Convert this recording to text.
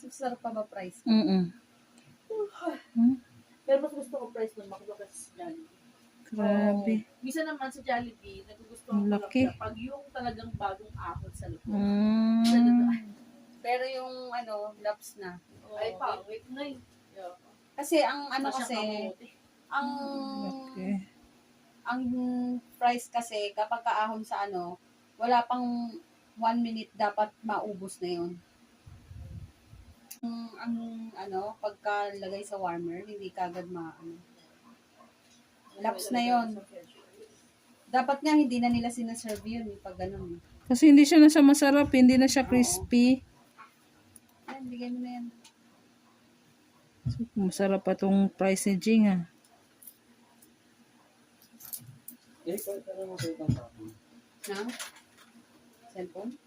masarap pa ba price? Pero mas gusto ko price ng McDo kasi sa Jollibee. Grabe. Minsan naman sa Jollibee, nagugustuhan Ang ko lang laki. siya pag yung talagang bagong ahon sa loob. Pero yung laps na. Ay, pangit na yun. Yeah. Kasi ang ang Okay. ang price kasi kapag kaahon sa wala pang 1 minute dapat maubos na yun. Pagkalagay sa warmer, hindi kagad laps na yon. Dapat nga hindi na nila sinaserve yun pag ganun. Kasi hindi siya na siya masarap, hindi na siya crispy. Yan, bigyan mo na yan. So, masarap pa tong price ni Jing ah. Na? Cellphone?